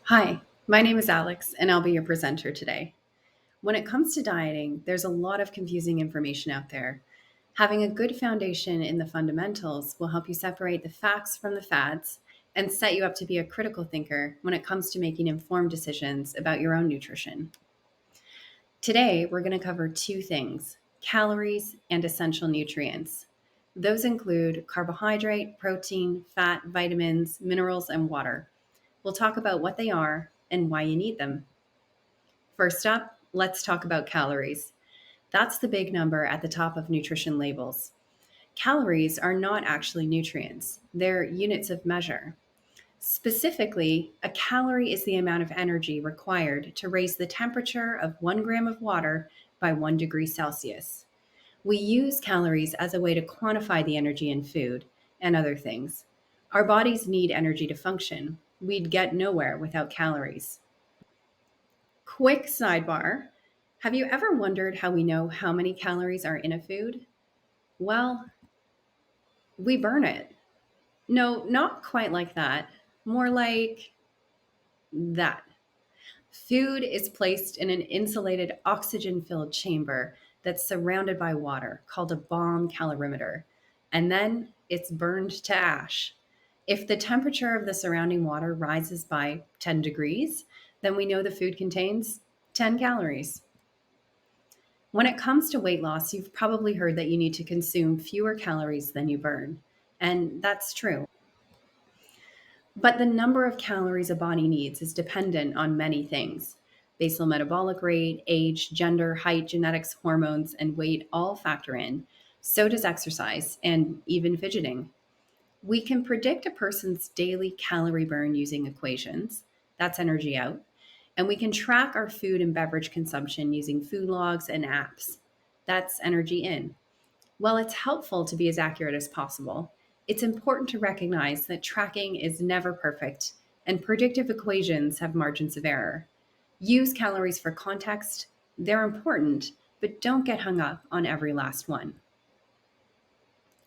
Hi, my name is Alex, and I'll be your presenter today. When it comes to dieting, there's a lot of confusing information out there. Having a good foundation in the fundamentals will help you separate the facts from the fads and set you up to be a critical thinker when it comes to making informed decisions about your own nutrition. Today, we're going to cover two things: calories and essential nutrients. Those include carbohydrate, protein, fat, vitamins, minerals, and water. We'll talk about what they are and why you need them. First up, let's talk about calories. That's the big number at the top of nutrition labels. Calories are not actually nutrients, they're units of measure. Specifically, a calorie is the amount of energy required to raise the temperature of 1 gram of water by 1 degree Celsius. We use calories as a way to quantify the energy in food and other things. Our bodies need energy to function. We'd get nowhere without calories. Quick sidebar. Have you ever wondered how we know how many calories are in a food? Well, we burn it. No, not quite like that. More like that. Food is placed in an insulated, oxygen filled chamber that's surrounded by water called a bomb calorimeter, and then it's burned to ash. If the temperature of the surrounding water rises by 10 degrees, then we know the food contains 10 calories. When it comes to weight loss, you've probably heard that you need to consume fewer calories than you burn. And that's true. But the number of calories a body needs is dependent on many things. Basal metabolic rate, age, gender, height, genetics, hormones, and weight all factor in. So does exercise and even fidgeting. We can predict a person's daily calorie burn using equations. That's energy out. And we can track our food and beverage consumption using food logs and apps. That's energy in. While it's helpful to be as accurate as possible, it's important to recognize that tracking is never perfect and predictive equations have margins of error. Use calories for context. They're important, but don't get hung up on every last one.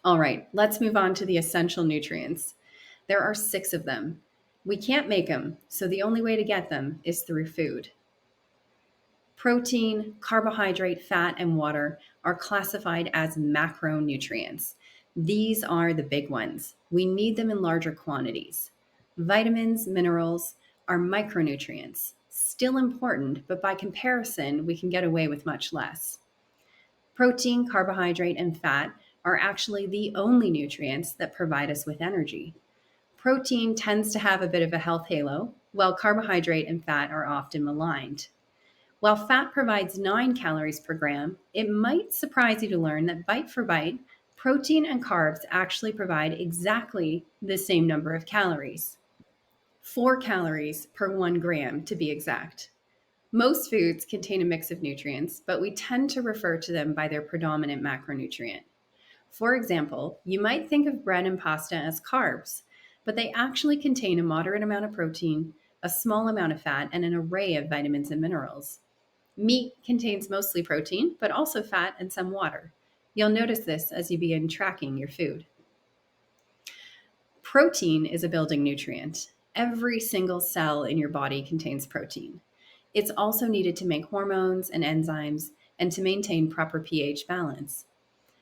All right, let's move on to the essential nutrients. There are six of them. We can't make them, so the only way to get them is through food. Protein, carbohydrate, fat, and water are classified as macronutrients. These are the big ones. We need them in larger quantities. Vitamins, minerals are micronutrients. Still important, but by comparison, we can get away with much less. Protein, carbohydrate, and fat are actually the only nutrients that provide us with energy. Protein tends to have a bit of a health halo, while carbohydrate and fat are often maligned. While fat provides 9 calories per gram, it might surprise you to learn that bite for bite, protein and carbs actually provide exactly the same number of calories. 4 calories per 1 gram to be exact. Most foods contain a mix of nutrients, but we tend to refer to them by their predominant macronutrient. For example, you might think of bread and pasta as carbs, but they actually contain a moderate amount of protein, a small amount of fat, and an array of vitamins and minerals. Meat contains mostly protein, but also fat and some water. You'll notice this as you begin tracking your food. Protein is a building nutrient. Every single cell in your body contains protein. It's also needed to make hormones and enzymes and to maintain proper pH balance.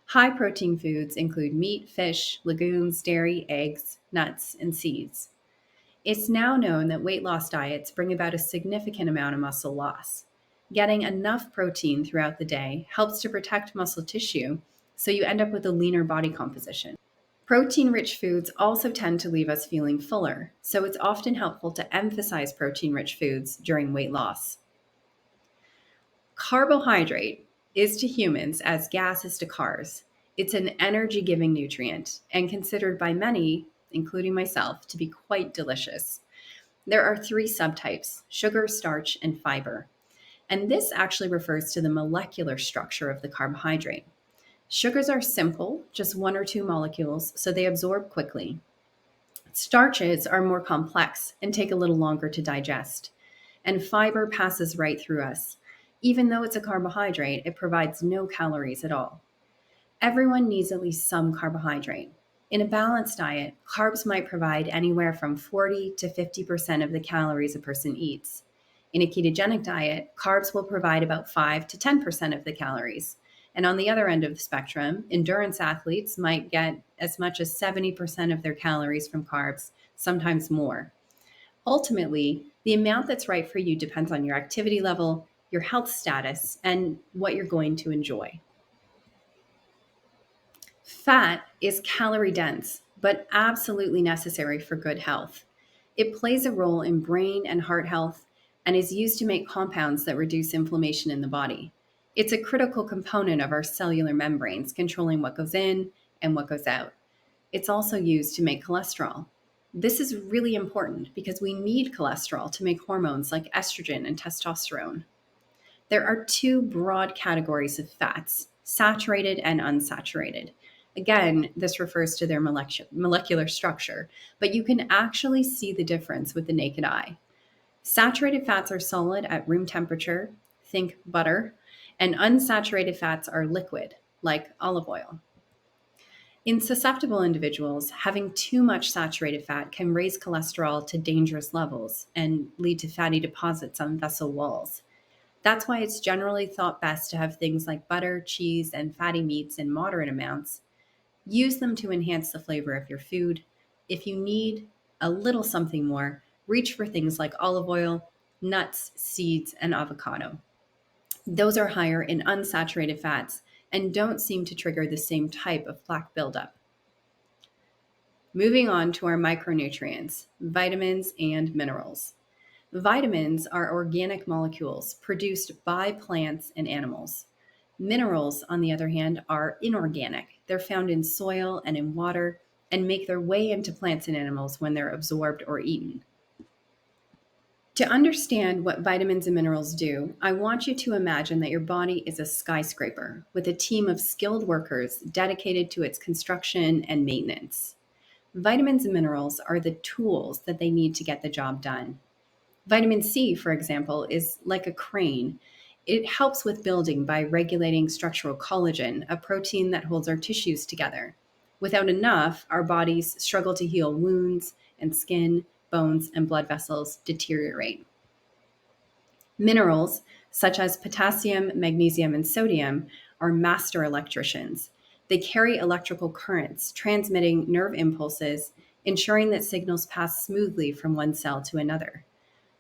High protein foods include meat, fish, legumes, dairy, eggs, nuts, and seeds. It's now known that weight loss diets bring about a significant amount of muscle loss. Getting enough protein throughout the day helps to protect muscle tissue, so you end up with a leaner body composition. Protein rich foods also tend to leave us feeling fuller, so it's often helpful to emphasize protein rich foods during weight loss. Carbohydrate is to humans as gas is to cars. It's an energy giving nutrient and considered by many, including myself, to be quite delicious. There are three subtypes: sugar, starch, and fiber. And this actually refers to the molecular structure of the carbohydrate. Sugars are simple, just one or two molecules, so they absorb quickly. Starches are more complex and take a little longer to digest. And fiber passes right through us. Even though it's a carbohydrate, it provides no calories at all. Everyone needs at least some carbohydrate. In a balanced diet, carbs might provide anywhere from 40 to 50% of the calories a person eats. In a ketogenic diet, carbs will provide about 5 to 10% of the calories. And on the other end of the spectrum, endurance athletes might get as much as 70% of their calories from carbs, sometimes more. Ultimately, the amount that's right for you depends on your activity level, your health status, and what you're going to enjoy. Fat is calorie dense, but absolutely necessary for good health. It plays a role in brain and heart health and is used to make compounds that reduce inflammation in the body. It's a critical component of our cellular membranes, controlling what goes in and what goes out. It's also used to make cholesterol. This is really important because we need cholesterol to make hormones like estrogen and testosterone. There are two broad categories of fats: saturated and unsaturated. Again, this refers to their molecular structure, but you can actually see the difference with the naked eye. Saturated fats are solid at room temperature, think butter, and unsaturated fats are liquid, like olive oil. In susceptible individuals, having too much saturated fat can raise cholesterol to dangerous levels and lead to fatty deposits on vessel walls. That's why it's generally thought best to have things like butter, cheese, and fatty meats in moderate amounts. Use them to enhance the flavor of your food. If you need a little something more, reach for things like olive oil, nuts, seeds, and avocado. Those are higher in unsaturated fats and don't seem to trigger the same type of plaque buildup. Moving on to our micronutrients, vitamins and minerals. Vitamins are organic molecules produced by plants and animals. Minerals, on the other hand, are inorganic. They're found in soil and in water and make their way into plants and animals when they're absorbed or eaten. To understand what vitamins and minerals do, I want you to imagine that your body is a skyscraper with a team of skilled workers dedicated to its construction and maintenance. Vitamins and minerals are the tools that they need to get the job done. Vitamin C, for example, is like a crane. It helps with building by regulating structural collagen, a protein that holds our tissues together. Without enough, our bodies struggle to heal wounds, and skin, bones, and blood vessels deteriorate. Minerals, such as potassium, magnesium, and sodium, are master electricians. They carry electrical currents, transmitting nerve impulses, ensuring that signals pass smoothly from one cell to another.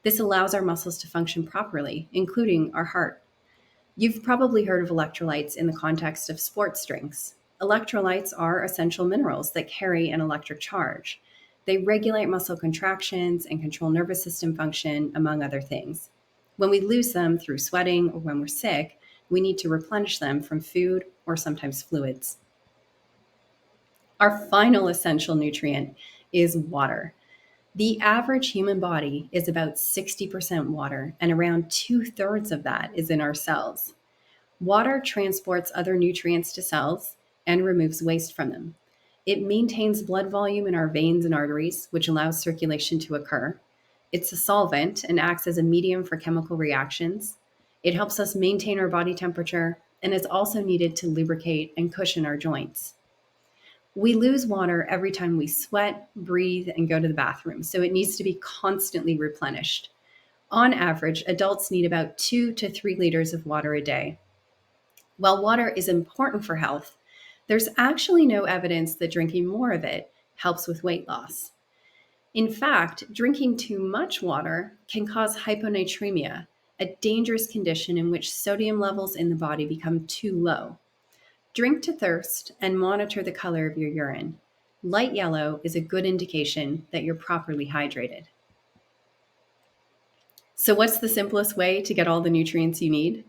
This allows our muscles to function properly, including our heart. You've probably heard of electrolytes in the context of sports drinks. Electrolytes are essential minerals that carry an electric charge. They regulate muscle contractions and control nervous system function, among other things. When we lose them through sweating or when we're sick, we need to replenish them from food or sometimes fluids. Our final essential nutrient is water. The average human body is about 60% water, and around two-thirds of that is in our cells. Water transports other nutrients to cells and removes waste from them. It maintains blood volume in our veins and arteries, which allows circulation to occur. It's a solvent and acts as a medium for chemical reactions. It helps us maintain our body temperature and is also needed to lubricate and cushion our joints. We lose water every time we sweat, breathe, and go to the bathroom, so it needs to be constantly replenished. On average, adults need about 2 to 3 liters of water a day. While water is important for health, there's actually no evidence that drinking more of it helps with weight loss. In fact, drinking too much water can cause hyponatremia, a dangerous condition in which sodium levels in the body become too low. Drink to thirst and monitor the color of your urine. Light yellow is a good indication that you're properly hydrated. So, what's the simplest way to get all the nutrients you need?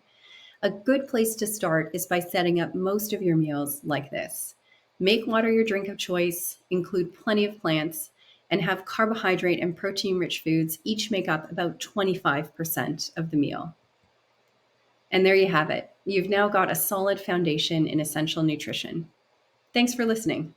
A good place to start is by setting up most of your meals like this. Make water your drink of choice, include plenty of plants, and have carbohydrate and protein rich foods each make up about 25% of the meal. And there you have it. You've now got a solid foundation in essential nutrition. Thanks for listening.